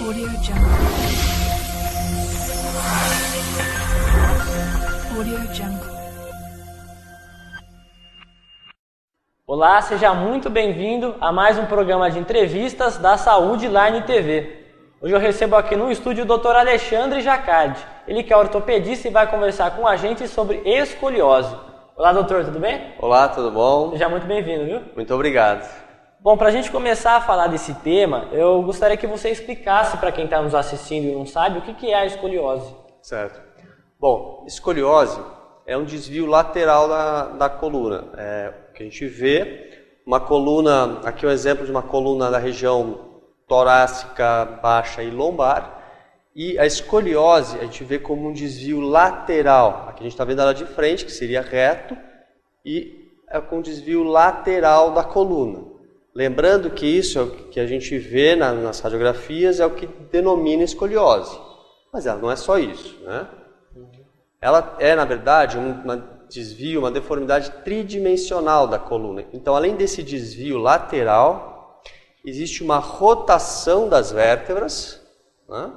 Audio Jungle. Audio Jungle. Olá, seja muito bem-vindo a mais um programa de entrevistas da Saúde Line TV. Hoje eu recebo aqui no estúdio o Dr. Alexandre Jacardi. Ele que é ortopedista e vai conversar com a gente sobre escoliose. Olá, doutor, tudo bem? Olá, tudo bom? Seja muito bem-vindo, viu? Muito obrigado. Bom, para a gente começar a falar desse tema, eu gostaria que você explicasse para quem está nos assistindo e não sabe o que é a escoliose. Certo. Bom, escoliose é um desvio lateral da coluna. O que a gente vê, uma coluna, aqui é um exemplo de uma coluna da região torácica, baixa e lombar. E a escoliose a gente vê como um desvio lateral. Aqui a gente está vendo ela de frente, que seria reto, e é com um desvio lateral da coluna. Lembrando que isso é o que a gente vê nas radiografias, é o que denomina escoliose. Mas ela não é só isso, né? Ela é, na verdade, um desvio, uma deformidade tridimensional da coluna. Então, além desse desvio lateral, existe uma rotação das vértebras, né?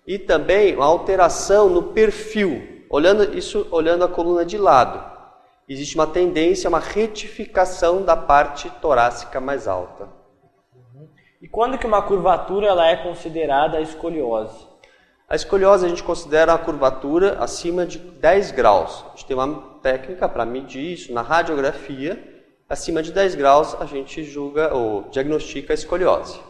E também uma alteração no perfil, olhando a coluna de lado. Existe uma tendência, uma retificação da parte torácica mais alta. E quando que uma curvatura ela é considerada escoliose? A escoliose a gente considera a curvatura acima de 10 graus. A gente tem uma técnica para medir isso na radiografia. Acima de 10 graus a gente julga ou diagnostica a escoliose.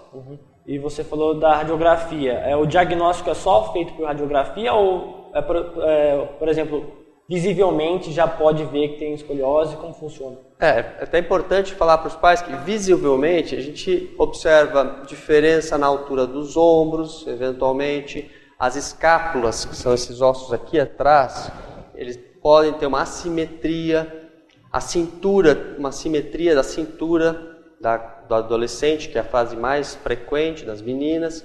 E você falou da radiografia. O diagnóstico é só feito por radiografia ou, por exemplo, visivelmente já pode ver que tem escoliose? Como funciona? É até importante falar para os pais que visivelmente a gente observa diferença na altura dos ombros, eventualmente as escápulas, que são esses ossos aqui atrás, eles podem ter uma assimetria, a cintura, uma simetria da cintura do adolescente, que é a fase mais frequente das meninas,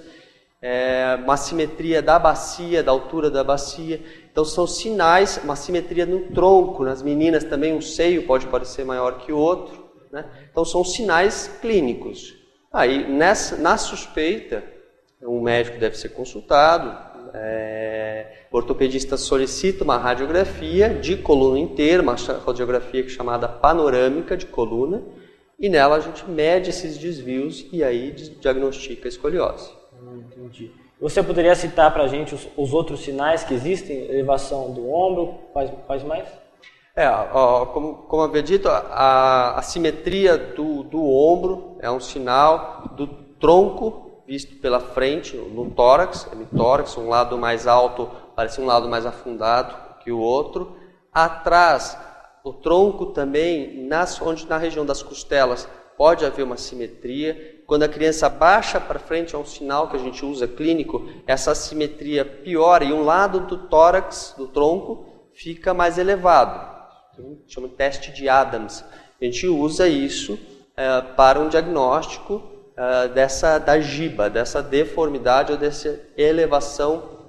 uma simetria da bacia, da altura da bacia. Então são sinais, uma simetria no tronco, nas meninas também um seio pode parecer maior que o outro, né? Então são sinais clínicos. Aí na suspeita, um médico deve ser consultado, o ortopedista solicita uma radiografia de coluna inteira, uma radiografia chamada panorâmica de coluna, e nela a gente mede esses desvios e aí diagnostica a escoliose. Entendi. Você poderia citar para a gente os outros sinais que existem? Elevação do ombro, quais mais? Como havia dito, a simetria do ombro é um sinal, do tronco visto pela frente, no tórax, hemitórax, um lado mais alto parece um lado mais afundado que o outro. Atrás, o tronco também, na região das costelas, pode haver uma simetria. Quando a criança baixa para frente, é um sinal que a gente usa clínico, essa simetria piora e um lado do tórax, do tronco, fica mais elevado. Chama de teste de Adams. A gente usa isso para um diagnóstico da giba, dessa deformidade ou dessa elevação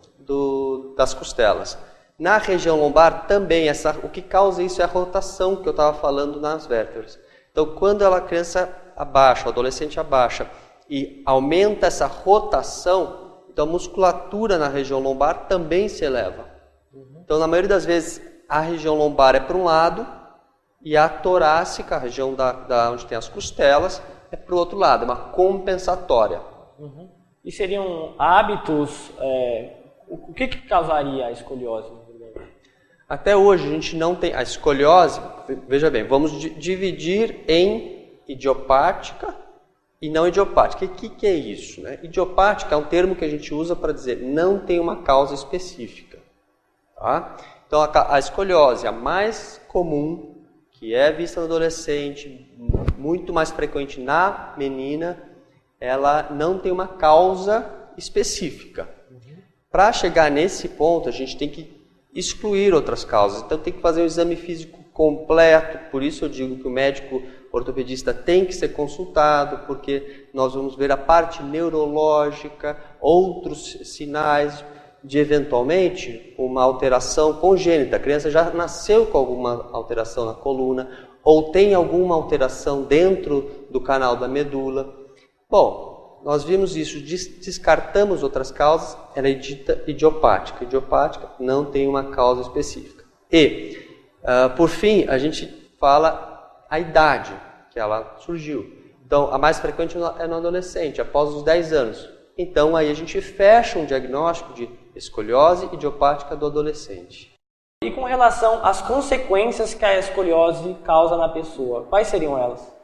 das costelas. Na região lombar também, o que causa isso é a rotação que eu estava falando nas vértebras. Então, quando a criança abaixa, o adolescente abaixa e aumenta essa rotação, então a musculatura na região lombar também se eleva. Então, na maioria das vezes, a região lombar é para um lado e a torácica, a região onde tem as costelas, é para o outro lado, é uma compensatória. E seriam hábitos, o que causaria a escoliose? Até hoje a gente não tem a escoliose, veja bem, vamos dividir em idiopática e não idiopática. O que é isso, né? Idiopática é um termo que a gente usa para dizer não tem uma causa específica. Tá? Então a escoliose, a mais comum, que é vista no adolescente, muito mais frequente na menina, ela não tem uma causa específica. Para chegar nesse ponto, a gente tem que excluir outras causas. Então tem que fazer um exame físico completo, por isso eu digo que o médico ortopedista tem que ser consultado, porque nós vamos ver a parte neurológica, outros sinais de eventualmente uma alteração congênita. A criança já nasceu com alguma alteração na coluna ou tem alguma alteração dentro do canal da medula. Bom, nós vimos isso, descartamos outras causas, ela é dita idiopática. Idiopática não tem uma causa específica. E, por fim, a gente fala a idade que ela surgiu. Então, a mais frequente é no adolescente, após os 10 anos. Então, aí a gente fecha um diagnóstico de escoliose idiopática do adolescente. E com relação às consequências que a escoliose causa na pessoa, quais seriam elas?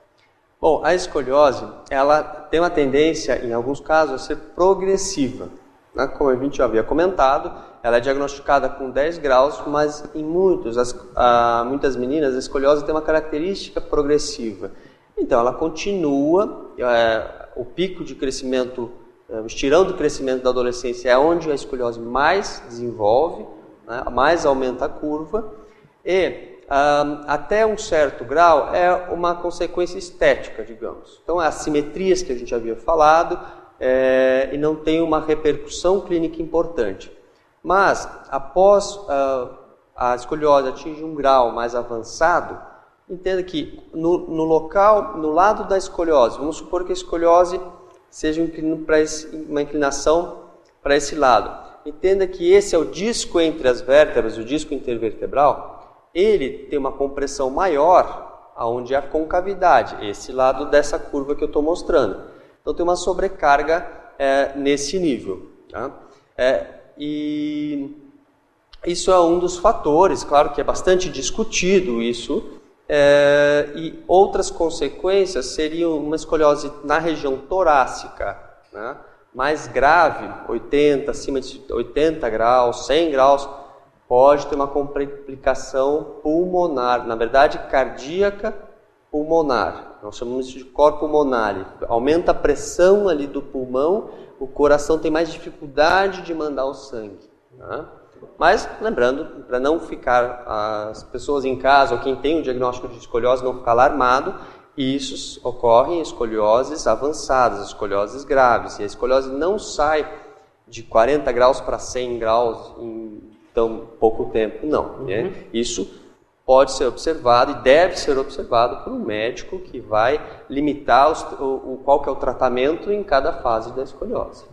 Bom, a escoliose, ela tem uma tendência, em alguns casos, a ser progressiva. Né? Como a gente já havia comentado, ela é diagnosticada com 10 graus, mas em muitas meninas, a escoliose tem uma característica progressiva. Então, ela continua, o pico de crescimento, o estirão do crescimento da adolescência é onde a escoliose mais desenvolve, né? Mais aumenta a curva, e até um certo grau é uma consequência estética, digamos. Então, as simetrias que a gente havia falado, e não tem uma repercussão clínica importante. Mas, após a escoliose atingir um grau mais avançado, entenda que no lado da escoliose, vamos supor que a escoliose seja uma inclinação para esse lado. Entenda que esse é o disco entre as vértebras, o disco intervertebral. Ele tem uma compressão maior aonde é a concavidade, esse lado dessa curva que eu estou mostrando. Então tem uma sobrecarga nesse nível. Tá? E isso é um dos fatores, claro que é bastante discutido isso. E outras consequências seriam uma escoliose na região torácica, né? Mais grave, acima de 80 graus, 100 graus, pode ter uma complicação pulmonar, na verdade cardíaca pulmonar. Nós chamamos isso de cor pulmonar. Aumenta a pressão ali do pulmão, o coração tem mais dificuldade de mandar o sangue. Né? Mas, lembrando, para não ficar as pessoas em casa ou quem tem o diagnóstico de escoliose não ficar alarmado, isso ocorre em escolioses avançadas, escolioses graves. E a escoliose não sai de 40 graus para 100 graus em tão pouco tempo, não. Né? Isso pode ser observado e deve ser observado por um médico que vai limitar qual que é o tratamento em cada fase da escoliose.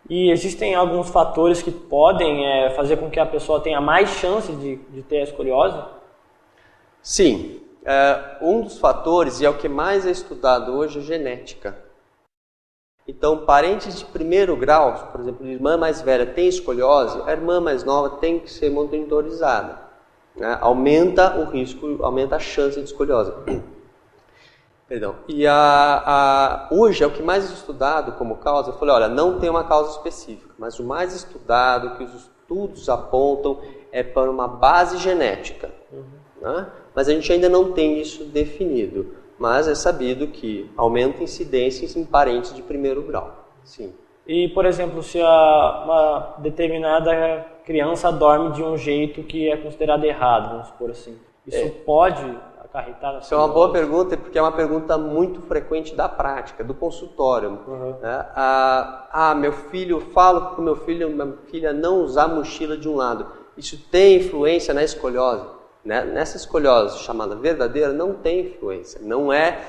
E existem alguns fatores que podem fazer com que a pessoa tenha mais chance de ter a escoliose? Sim. Um dos fatores, e é o que mais é estudado hoje, é genética. Então, parentes de primeiro grau, por exemplo, a irmã mais velha tem escoliose, a irmã mais nova tem que ser monitorizada. Né? Aumenta o risco, aumenta a chance de escoliose. Perdão. E hoje é o que mais é estudado como causa. Eu falei, olha, não tem uma causa específica, mas o mais estudado, que os estudos apontam, é para uma base genética. Né? Mas a gente ainda não tem isso definido. Mas é sabido que aumenta incidências em parentes de primeiro grau. Sim. E, por exemplo, se uma determinada criança dorme de um jeito que é considerado errado, vamos supor assim, isso pode acarretar na Isso é uma boa pergunta, porque é uma pergunta muito frequente da prática, do consultório. Né? Meu filho, falo para o meu filho, minha filha não usar mochila de um lado. Isso tem influência na escoliose? Né? Nessa escoliose chamada verdadeira não tem influência. Não é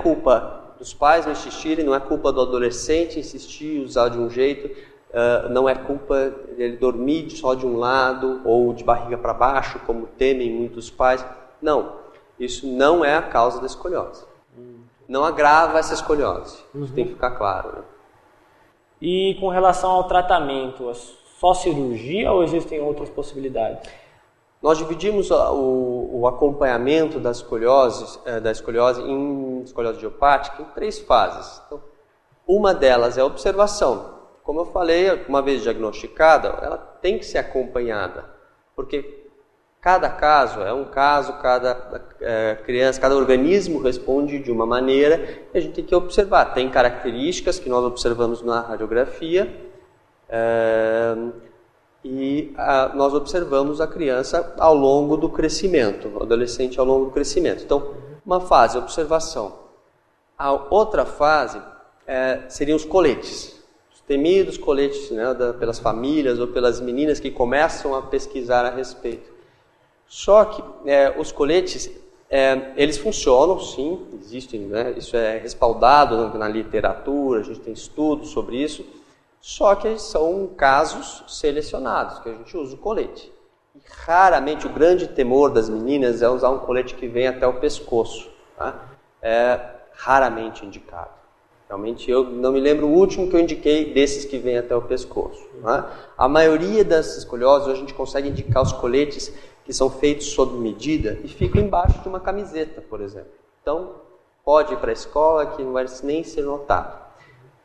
culpa dos pais não insistirem, não é culpa do adolescente insistir e usar de um jeito, não é culpa dele dormir só de um lado ou de barriga para baixo, como temem muitos pais. Não, isso não é a causa da escoliose. Não agrava essa escoliose. Isso tem que ficar claro. Né? E com relação ao tratamento, é só cirurgia ou existem outras possibilidades? Nós dividimos o acompanhamento da escoliose em escoliose idiopática em 3 fases. Então, uma delas é a observação. Como eu falei, uma vez diagnosticada, ela tem que ser acompanhada, porque cada caso é um caso, cada criança, cada organismo responde de uma maneira e a gente tem que observar. Tem características que nós observamos na radiografia, nós observamos a criança ao longo do crescimento, o adolescente ao longo do crescimento. Então, uma fase, observação. A outra fase seriam os coletes, os temidos coletes, né, pelas famílias ou pelas meninas que começam a pesquisar a respeito. Só que os coletes, Eles funcionam, sim, existem, né? Isso é respaldado na literatura, a gente tem estudos sobre isso, só que são casos selecionados, que a gente usa o colete. E raramente, o grande temor das meninas é usar um colete que vem até o pescoço. Tá? É raramente indicado. Realmente, eu não me lembro o último que eu indiquei desses que vem até o pescoço. Tá? A maioria das escolioses, hoje a gente consegue indicar os coletes que são feitos sob medida e ficam embaixo de uma camiseta, por exemplo. Então, pode ir para a escola que não vai nem ser notado.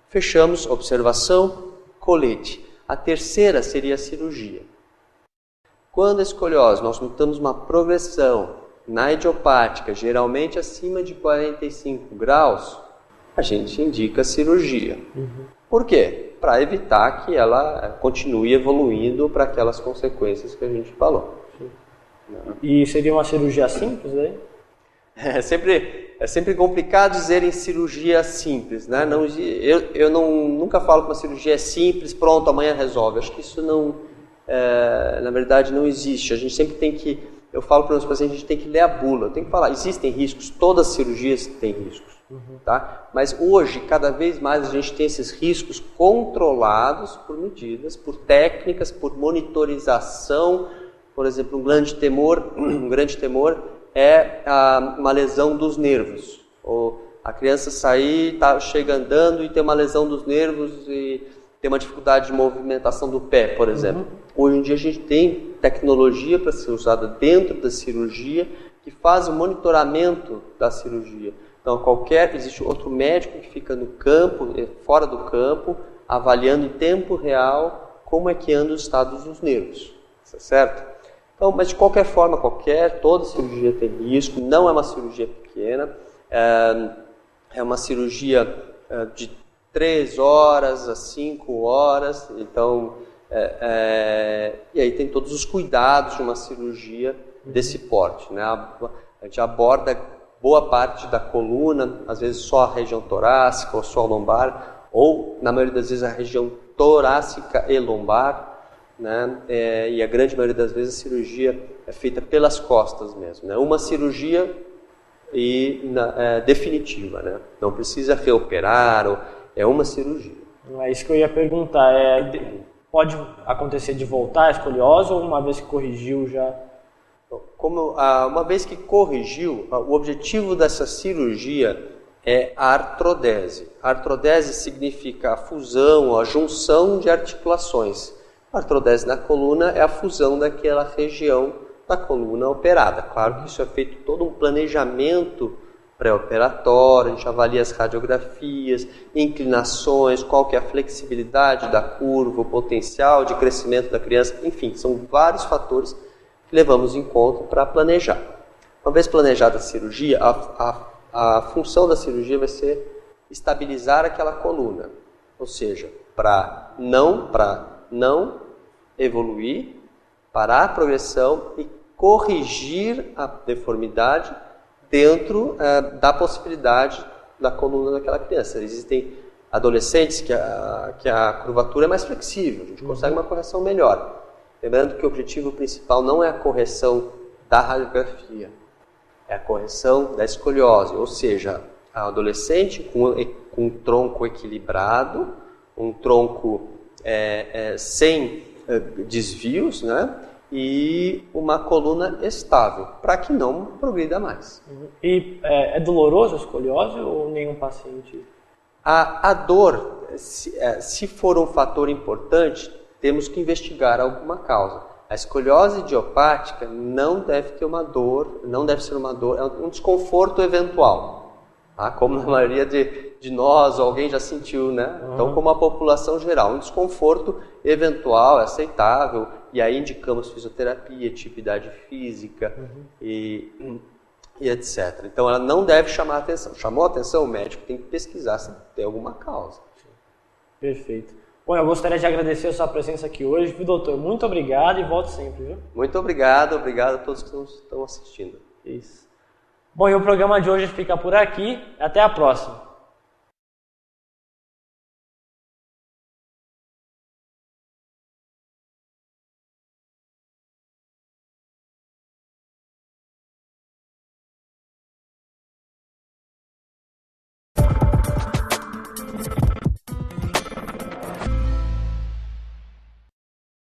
Fechamos, observação, colete. A terceira seria a cirurgia. Quando a escoliose, nós notamos uma progressão na idiopática, geralmente acima de 45 graus, a gente indica a cirurgia. Por quê? Para evitar que ela continue evoluindo para aquelas consequências que a gente falou. E seria uma cirurgia simples aí? É sempre complicado dizer em cirurgia simples, né? Eu nunca falo que uma cirurgia é simples, pronto, amanhã resolve. Acho que isso não, na verdade, não existe. A gente sempre tem que, eu falo para os meus pacientes, a gente tem que ler a bula. Eu tenho que falar, existem riscos, todas as cirurgias têm riscos, tá? Mas hoje, cada vez mais, a gente tem esses riscos controlados por medidas, por técnicas, por monitorização. Por exemplo, um grande temor é uma lesão dos nervos. Ou a criança sair, chega andando e tem uma lesão dos nervos e tem uma dificuldade de movimentação do pé, por exemplo. Hoje em dia a gente tem tecnologia para ser usada dentro da cirurgia que faz o monitoramento da cirurgia. Então, existe outro médico que fica no campo, fora do campo, avaliando em tempo real como é que anda o estado dos nervos. Certo? Então, mas de qualquer forma, toda cirurgia tem risco, não é uma cirurgia pequena, é uma cirurgia de 3 horas a 5 horas, então, e aí tem todos os cuidados de uma cirurgia desse porte, né? A gente aborda boa parte da coluna, às vezes só a região torácica ou só a lombar, ou, na maioria das vezes, a região torácica e lombar, né? E a grande maioria das vezes a cirurgia é feita pelas costas mesmo, né? Uma cirurgia definitiva, né? Não precisa reoperar, é uma cirurgia. É isso que eu ia perguntar, pode acontecer de voltar a escoliose ou uma vez que corrigiu já? Uma vez que corrigiu, o objetivo dessa cirurgia é a artrodese. A artrodese significa a fusão, a junção de articulações. A artrodese na coluna é a fusão daquela região da coluna operada. Claro que isso é feito todo um planejamento pré-operatório, a gente avalia as radiografias, inclinações, qual que é a flexibilidade da curva, o potencial de crescimento da criança, enfim, são vários fatores que levamos em conta para planejar. Uma vez planejada a cirurgia, a função da cirurgia vai ser estabilizar aquela coluna, ou seja, para não evoluir, parar a progressão e corrigir a deformidade dentro da possibilidade da coluna daquela criança. Existem adolescentes que a curvatura é mais flexível, a gente consegue uma correção melhor. Lembrando que o objetivo principal não é a correção da radiografia, é a correção da escoliose, ou seja, a adolescente com um tronco equilibrado, um tronco sem desvios, né? E uma coluna estável, para que não progrida mais. E é doloroso a escoliose ou nenhum paciente? A dor, se for um fator importante, temos que investigar alguma causa. A escoliose idiopática não deve ter uma dor, não deve ser uma dor, é um desconforto eventual. Tá? Como na maioria de nós, alguém já sentiu, né? Então, como a população geral, um desconforto eventual, é aceitável, e aí indicamos fisioterapia, atividade física e etc. Então, ela não deve chamar atenção. Chamou a atenção, o médico tem que pesquisar se tem alguma causa. Perfeito. Bom, eu gostaria de agradecer a sua presença aqui hoje, viu, doutor? Muito obrigado e volte sempre, viu? Muito obrigado a todos que estão assistindo. Isso. Bom, e o programa de hoje fica por aqui. Até a próxima.